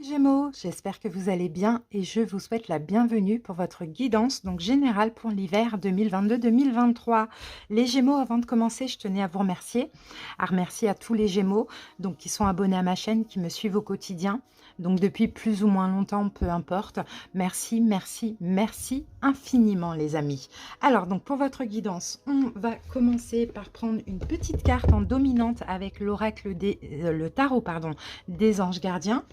Gémeaux, j'espère que vous allez bien et je vous souhaite la bienvenue pour votre guidance donc générale pour l'hiver 2022-2023. Les Gémeaux, avant de commencer, je tenais à remercier à tous les Gémeaux donc qui sont abonnés à ma chaîne, qui me suivent au quotidien, donc depuis plus ou moins longtemps, peu importe. Merci, merci, merci infiniment les amis. Alors donc pour votre guidance, on va commencer par prendre une petite carte en dominante avec l'oracle le tarot pardon, des anges gardiens.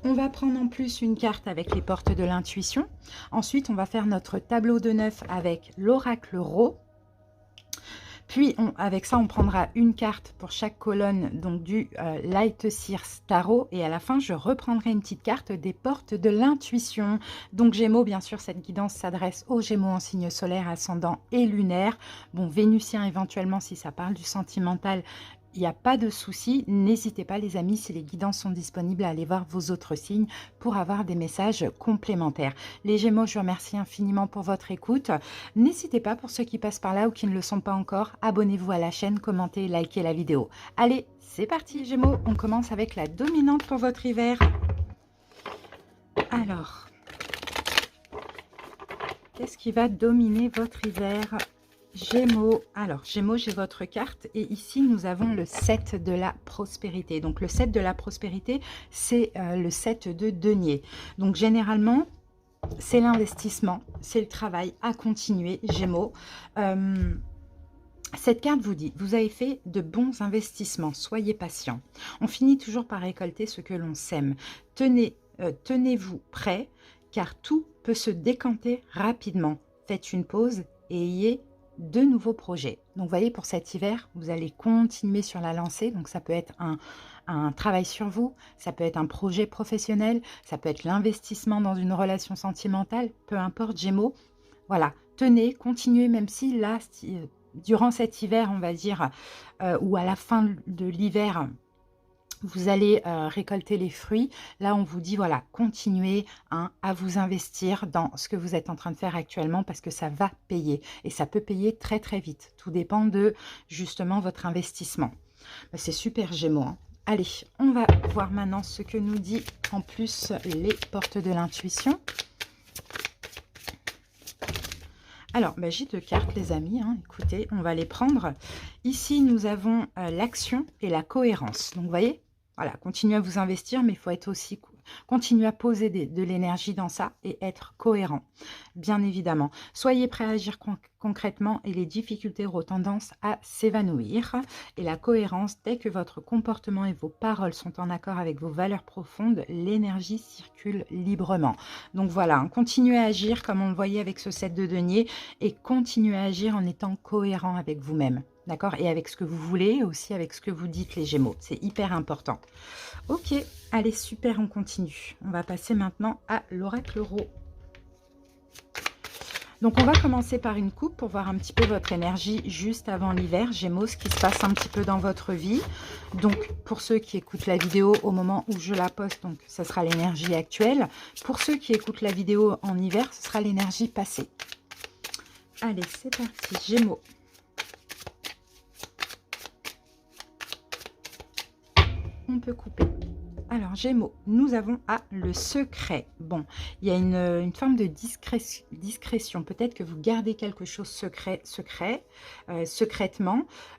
On va prendre en plus une carte avec les portes de l'intuition. Ensuite, on va faire notre tableau de 9 avec l'oracle Ro. Puis, avec ça, on prendra une carte pour chaque colonne donc du Light Seers Tarot. Et à la fin, je reprendrai une petite carte des portes de l'intuition. Donc, Gémeaux, bien sûr, cette guidance s'adresse aux Gémeaux en signe solaire, ascendant et lunaire. Bon, Vénusien éventuellement, si ça parle du sentimental, il n'y a pas de souci, n'hésitez pas les amis, si les guidances sont disponibles, à aller voir vos autres signes pour avoir des messages complémentaires. Les Gémeaux, je vous remercie infiniment pour votre écoute. N'hésitez pas, pour ceux qui passent par là ou qui ne le sont pas encore, abonnez-vous à la chaîne, commentez, likez la vidéo. Allez, c'est parti Gémeaux, on commence avec la dominante pour votre hiver. Alors, qu'est-ce qui va dominer votre hiver Gémeaux? Alors, Gémeaux, j'ai votre carte et ici, nous avons le 7 de la prospérité. Donc, le 7 de la prospérité, c'est le 7 de denier. Donc, généralement, c'est l'investissement, c'est le travail à continuer, Gémeaux. Cette carte vous dit, vous avez fait de bons investissements, soyez patient. On finit toujours par récolter ce que l'on sème. Tenez-vous prêt, car tout peut se décanter rapidement. Faites une pause et ayez de nouveaux projets. Donc, vous voyez, pour cet hiver, vous allez continuer sur la lancée. Donc, ça peut être un travail sur vous, ça peut être un projet professionnel, ça peut être l'investissement dans une relation sentimentale, peu importe, Gémeaux. Voilà, tenez, continuez, même si là, durant cet hiver, on va dire, ou à la fin de l'hiver, vous allez récolter les fruits. Là, on vous dit, voilà, continuez à vous investir dans ce que vous êtes en train de faire actuellement parce que ça va payer. Et ça peut payer très, très vite. Tout dépend de, justement, votre investissement. C'est super Gémeaux, hein. Allez, on va voir maintenant ce que nous dit en plus les portes de l'intuition. Alors, j'ai 2 cartes, les amis. Hein. Écoutez, on va les prendre. Ici, nous avons l'action et la cohérence. Donc, vous voyez, voilà, continuez à vous investir, mais il faut être aussi continuer à poser de l'énergie dans ça et être cohérent, bien évidemment. Soyez prêts à agir concrètement et les difficultés auront tendance à s'évanouir. Et la cohérence, dès que votre comportement et vos paroles sont en accord avec vos valeurs profondes, l'énergie circule librement. Donc voilà, hein, continuez à agir comme on le voyait avec ce 7 de denier et continuez à agir en étant cohérent avec vous-même. D'accord? Et avec ce que vous voulez, et aussi avec ce que vous dites, les Gémeaux. C'est hyper important. Ok, allez, super, on continue. On va passer maintenant à l'oracle Ro. Donc, on va commencer par une coupe pour voir un petit peu votre énergie juste avant l'hiver. Gémeaux, ce qui se passe un petit peu dans votre vie. Donc, pour ceux qui écoutent la vidéo au moment où je la poste, donc ça sera l'énergie actuelle. Pour ceux qui écoutent la vidéo en hiver, ce sera l'énergie passée. Allez, c'est parti, Gémeaux. On peut couper. Alors, Gémeaux, nous avons le secret. Bon, il y a une forme de discrétion. Peut-être que vous gardez quelque chose secrètement.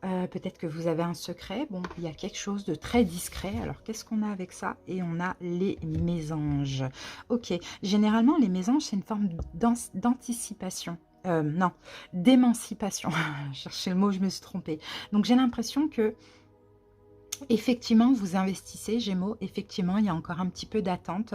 Peut-être que vous avez un secret. Bon, il y a quelque chose de très discret. Alors, qu'est-ce qu'on a avec ça? Et on a les mésanges. Ok, généralement, les mésanges, c'est une forme d'anticipation. Non, d'émancipation. Je cherchais le mot, je me suis trompée. Donc, j'ai l'impression que effectivement, vous investissez, Gémeaux, effectivement, il y a encore un petit peu d'attente.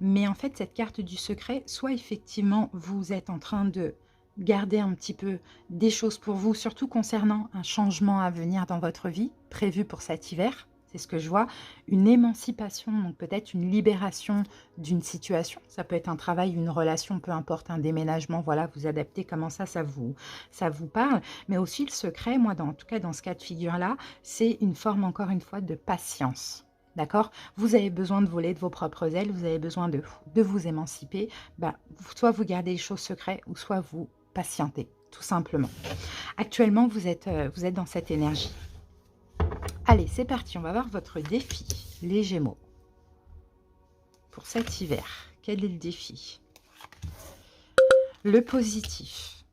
Mais en fait, cette carte du secret, soit effectivement, vous êtes en train de garder un petit peu des choses pour vous, surtout concernant un changement à venir dans votre vie, prévu pour cet hiver. C'est ce que je vois, une émancipation, donc peut-être une libération d'une situation. Ça peut être un travail, une relation, peu importe, un déménagement, voilà, vous adaptez comment ça vous parle. Mais aussi le secret, moi, en tout cas dans ce cas de figure-là, c'est une forme, encore une fois, de patience. D'accord? Vous avez besoin de voler de vos propres ailes, vous avez besoin de vous émanciper. Soit vous gardez les choses secrètes, ou soit vous patientez, tout simplement. Actuellement, vous êtes dans cette énergie. Allez, c'est parti, on va voir votre défi, les Gémeaux. pour cet hiver? Quel est le défi? Le positif.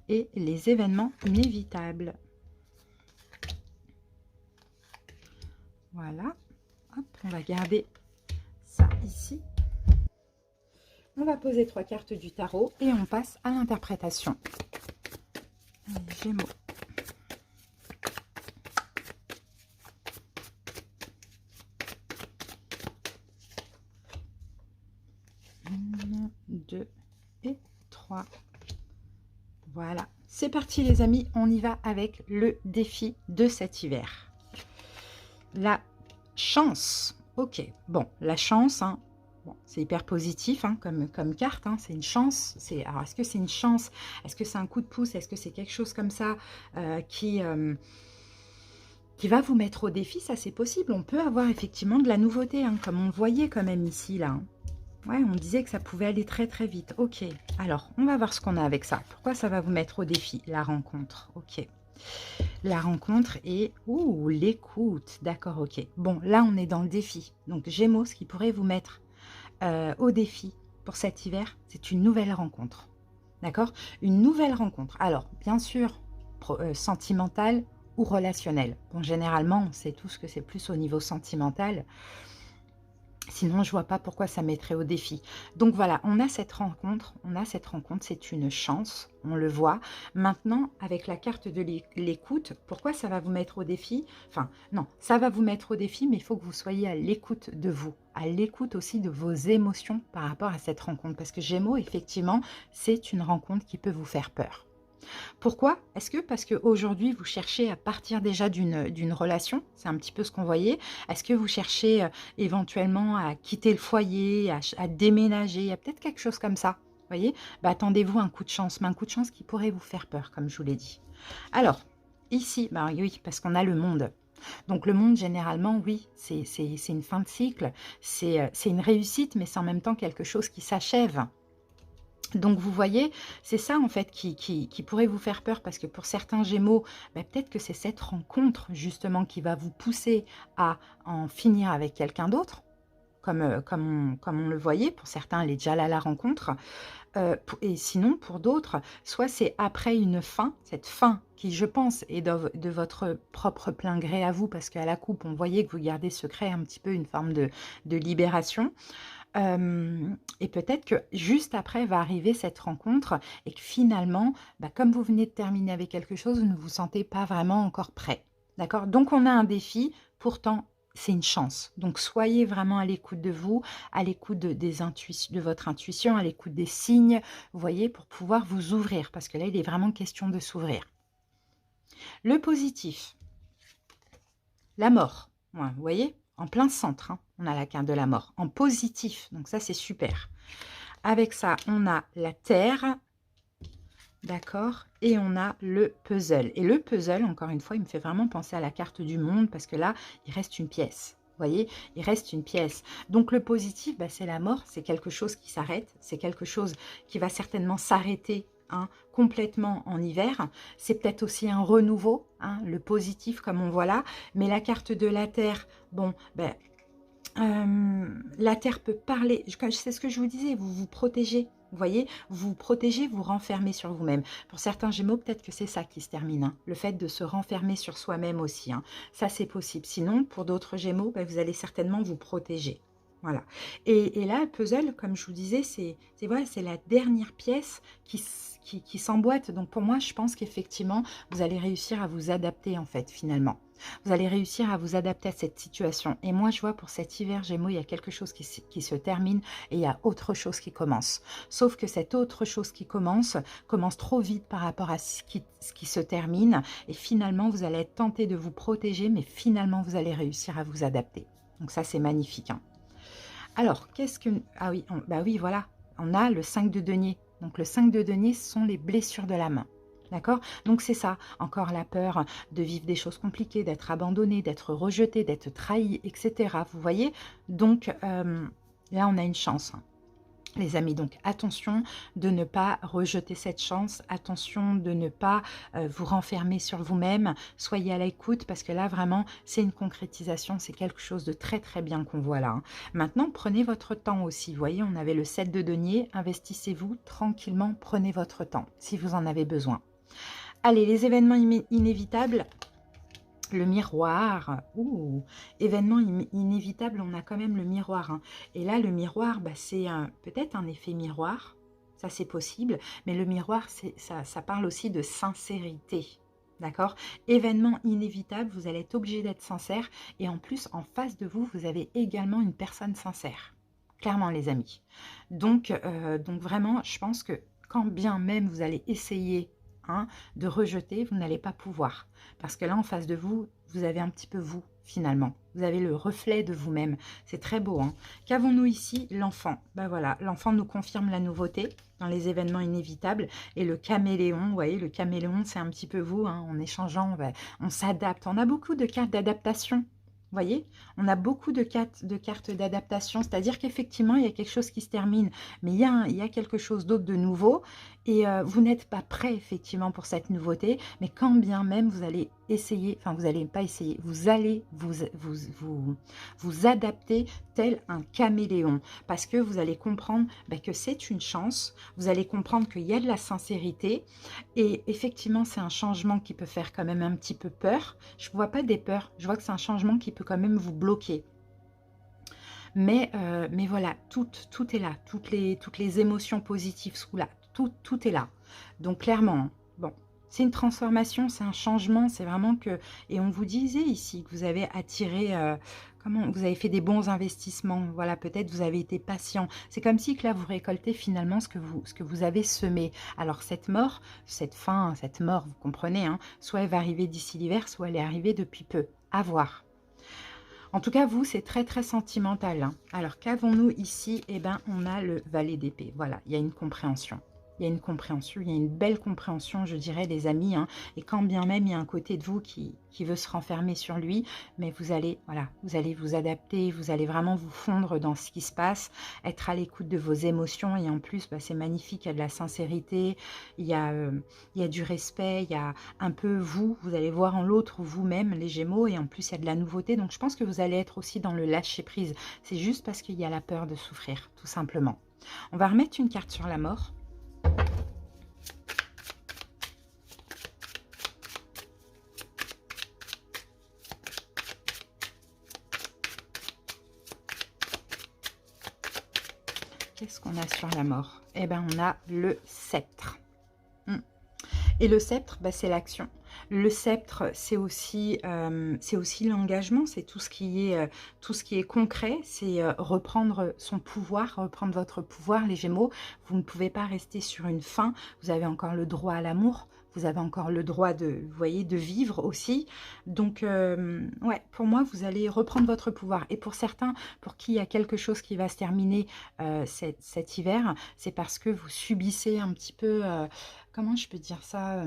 Et les événements inévitables. Voilà. Hop, on va garder ça ici. On va poser 3 cartes du tarot et on passe à l'interprétation. Gémeaux. Une, 2 et 3. Voilà. C'est parti les amis, on y va avec le défi de cet hiver. La chance. Ok, bon, la chance, hein. Bon, c'est hyper positif hein, comme carte, hein, c'est une chance. Alors, est-ce que c'est une chance? Est-ce que c'est un coup de pouce? Est-ce que c'est quelque chose comme ça qui va vous mettre au défi? Ça, c'est possible. On peut avoir effectivement de la nouveauté, hein, comme on le voyait quand même ici, là. Hein. Ouais, on disait que ça pouvait aller très très vite. Ok, alors, on va voir ce qu'on a avec ça. Pourquoi ça va vous mettre au défi? La rencontre, ok. La rencontre et l'écoute. D'accord, ok. Bon, là, on est dans le défi. Donc, Gémeaux, ce qui pourrait vous mettre au défi pour cet hiver, c'est une nouvelle rencontre. D'accord? Une nouvelle rencontre. Alors, bien sûr, sentimentale ou relationnelle. Bon, généralement, on sait tous que c'est plus au niveau sentimental. Sinon, je ne vois pas pourquoi ça mettrait au défi. Donc voilà, on a cette rencontre, c'est une chance, on le voit. Maintenant, avec la carte de l'écoute, pourquoi ça va vous mettre au défi? Enfin, non, ça va vous mettre au défi, mais il faut que vous soyez à l'écoute de vous, à l'écoute aussi de vos émotions par rapport à cette rencontre. Parce que Gémeaux, effectivement, c'est une rencontre qui peut vous faire peur. Pourquoi? Est-ce que parce qu'aujourd'hui, vous cherchez à partir déjà d'une relation? C'est un petit peu ce qu'on voyait. Est-ce que vous cherchez éventuellement à quitter le foyer, à déménager? Il y a peut-être quelque chose comme ça. Vous voyez? Bah, attendez-vous un coup de chance, mais un coup de chance qui pourrait vous faire peur, comme je vous l'ai dit. Alors, ici, bah oui, parce qu'on a le monde. Donc le monde, généralement, oui, c'est une fin de cycle, c'est une réussite, mais c'est en même temps quelque chose qui s'achève. Donc vous voyez, c'est ça en fait qui pourrait vous faire peur parce que pour certains Gémeaux, bah, peut-être que c'est cette rencontre justement qui va vous pousser à en finir avec quelqu'un d'autre, comme on le voyait. Pour certains, elle est déjà là la rencontre. Et sinon, pour d'autres, soit c'est après une fin, cette fin qui, je pense, est de votre propre plein gré à vous parce qu'à la coupe, on voyait que vous gardez secret un petit peu une forme de libération. Et peut-être que juste après va arriver cette rencontre et que finalement, bah, comme vous venez de terminer avec quelque chose, vous ne vous sentez pas vraiment encore prêt. D'accord? Donc on a un défi, pourtant c'est une chance. Donc soyez vraiment à l'écoute de vous, à l'écoute de votre intuition, à l'écoute des signes, vous voyez, pour pouvoir vous ouvrir. Parce que là, il est vraiment question de s'ouvrir. Le positif, la mort, ouais, vous voyez, en plein centre, hein, on a la carte de la mort, en positif, donc ça c'est super. Avec ça, on a la terre, d'accord, et on a le puzzle. Et le puzzle, encore une fois, il me fait vraiment penser à la carte du monde, parce que là, il reste une pièce. Vous voyez, il reste une pièce. Donc le positif, bah, c'est la mort, c'est quelque chose qui s'arrête, c'est quelque chose qui va certainement s'arrêter hein, complètement en hiver. C'est peut-être aussi un renouveau, hein, le positif comme on voit là. Mais la carte de la Terre, bon, ben, la Terre peut parler. C'est ce que je vous disais, vous vous protégez. Vous voyez, vous vous protégez, vous renfermez sur vous-même. Pour certains Gémeaux, peut-être que c'est ça qui se termine. Hein, le fait de se renfermer sur soi-même aussi. Hein, ça, c'est possible. Sinon, pour d'autres Gémeaux, ben, vous allez certainement vous protéger. Voilà. Et là, le puzzle, comme je vous disais, c'est voilà, la dernière pièce qui s'emboîte. Donc pour moi, je pense qu'effectivement, vous allez réussir à vous adapter en fait, finalement. Vous allez réussir à vous adapter à cette situation. Et moi, je vois pour cet hiver Gémeaux, il y a quelque chose qui se termine et il y a autre chose qui commence. Sauf que cette autre chose qui commence trop vite par rapport à ce qui se termine. Et finalement, vous allez être tenté de vous protéger, mais finalement, vous allez réussir à vous adapter. Donc ça, c'est magnifique. Hein. Alors, qu'est-ce que... Ah oui, bah oui, voilà. On a le 5 de denier. Donc, le 5 de denier, ce sont les blessures de la main. D'accord? Donc, c'est ça. Encore la peur de vivre des choses compliquées, d'être abandonné, d'être rejeté, d'être trahi, etc. Vous voyez? Donc, là, on a une chance. les amis. Donc attention de ne pas rejeter cette chance, attention de ne pas vous renfermer sur vous-même, soyez à l'écoute parce que là vraiment c'est une concrétisation, c'est quelque chose de très très bien qu'on voit là, hein. Maintenant prenez votre temps aussi, vous voyez on avait le 7 de denier, investissez-vous tranquillement, prenez votre temps si vous en avez besoin. Allez, les événements inévitables. Le miroir, ouh, événement inévitable, on a quand même le miroir, hein. Et là, le miroir, bah, c'est peut-être un effet miroir, ça c'est possible, mais le miroir, ça parle aussi de sincérité, d'accord? Événement inévitable, vous allez être obligé d'être sincère, et en plus, en face de vous, vous avez également une personne sincère, clairement les amis. Donc vraiment, je pense que quand bien même vous allez essayer de rejeter, vous n'allez pas pouvoir. Parce que là, en face de vous, vous avez un petit peu vous, finalement. Vous avez le reflet de vous-même. C'est très beau, hein. Qu'avons-nous ici? L'enfant. Ben voilà, l'enfant nous confirme la nouveauté dans les événements inévitables. Et le caméléon, vous voyez, le caméléon, c'est un petit peu vous, hein. En échangeant, on s'adapte. On a beaucoup de cartes d'adaptation. Vous voyez, on a beaucoup de cartes d'adaptation, c'est-à-dire qu'effectivement, il y a quelque chose qui se termine, mais il y a quelque chose d'autre de nouveau, et vous n'êtes pas prêt, effectivement, pour cette nouveauté, mais quand bien même vous allez essayer, enfin, vous n'allez pas essayer, vous allez vous adapter tel un caméléon, parce que vous allez comprendre que c'est une chance, vous allez comprendre qu'il y a de la sincérité, et effectivement, c'est un changement qui peut faire quand même un petit peu peur. Je ne vois pas des peurs, je vois que c'est un changement qui peut quand même vous bloquer. Mais voilà, tout est là, toutes les émotions positives sont là, tout est là. Donc clairement, bon, c'est une transformation, c'est un changement, c'est vraiment que... Et on vous disait ici que vous avez attiré... comment vous avez fait des bons investissements, voilà, peut-être vous avez été patient. C'est comme si que là, vous récoltez finalement ce que vous avez semé. Alors cette mort, cette mort, vous comprenez, hein, soit elle va arriver d'ici l'hiver, soit elle est arrivée depuis peu. À voir. En tout cas, vous, c'est très, très sentimental, hein. Alors, qu'avons-nous ici? Eh bien, on a le valet d'épée. Voilà, il y a une compréhension. Il y a une compréhension, il y a une belle compréhension, je dirais, des amis, hein. Et quand bien même, il y a un côté de vous qui veut se renfermer sur lui, mais vous allez, voilà, vous allez vous adapter, vous allez vraiment vous fondre dans ce qui se passe, être à l'écoute de vos émotions. Et en plus, c'est magnifique, il y a de la sincérité, il y a du respect, il y a un peu vous allez voir en l'autre vous-même, les Gémeaux, et en plus, il y a de la nouveauté. Donc, je pense que vous allez être aussi dans le lâcher-prise. C'est juste parce qu'il y a la peur de souffrir, tout simplement. On va remettre une carte sur la mort. Qu'est-ce qu'on a sur la mort? Eh bien, on a le sceptre. Et le sceptre, c'est l'action. Le sceptre, c'est aussi l'engagement, c'est tout ce qui est concret, c'est reprendre son pouvoir, reprendre votre pouvoir, les Gémeaux. Vous ne pouvez pas rester sur une fin, vous avez encore le droit à l'amour, vous avez encore le droit vous voyez, de vivre aussi. Donc, ouais, pour moi, vous allez reprendre votre pouvoir. Et pour certains, pour qui il y a quelque chose qui va se terminer cet hiver, c'est parce que vous subissez un petit peu... comment je peux dire ça,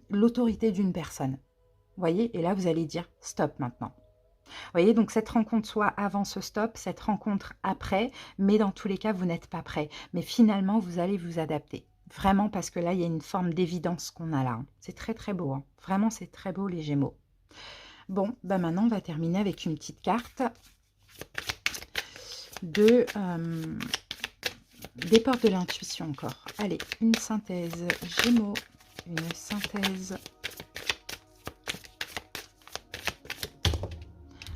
l'autorité d'une personne. Vous voyez, et là, vous allez dire stop maintenant. Vous voyez, donc cette rencontre soit avant ce stop, cette rencontre après, mais dans tous les cas, vous n'êtes pas prêt. Mais finalement, vous allez vous adapter. Vraiment, parce que là, il y a une forme d'évidence qu'on a là, hein. C'est très, très beau, hein. Vraiment, c'est très beau, les Gémeaux. Bon, maintenant, on va terminer avec une petite carte de... des portes de l'intuition encore. Allez, une synthèse Gémeaux, une synthèse.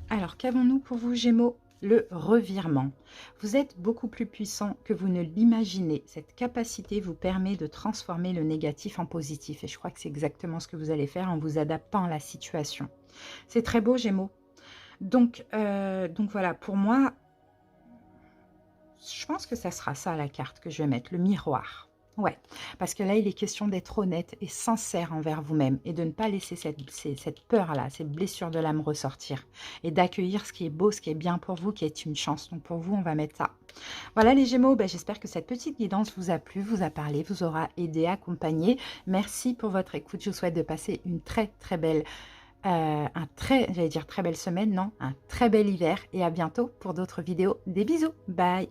Alors, qu'avons-nous pour vous, Gémeaux? Le revirement. Vous êtes beaucoup plus puissant que vous ne l'imaginez. Cette capacité vous permet de transformer le négatif en positif. Et je crois que c'est exactement ce que vous allez faire en vous adaptant à la situation. C'est très beau, Gémeaux. Donc voilà, pour moi... Je pense que ça sera ça la carte que je vais mettre, le miroir. Ouais, parce que là, il est question d'être honnête et sincère envers vous-même et de ne pas laisser cette peur-là, cette blessure de l'âme ressortir et d'accueillir ce qui est beau, ce qui est bien pour vous, qui est une chance. Donc pour vous, on va mettre ça. Voilà les Gémeaux, j'espère que cette petite guidance vous a plu, vous a parlé, vous aura aidé, accompagné. Merci pour votre écoute. Je vous souhaite de passer une très très belle j'allais dire très belle semaine, non, un très bel hiver et à bientôt pour d'autres vidéos. Des bisous, bye.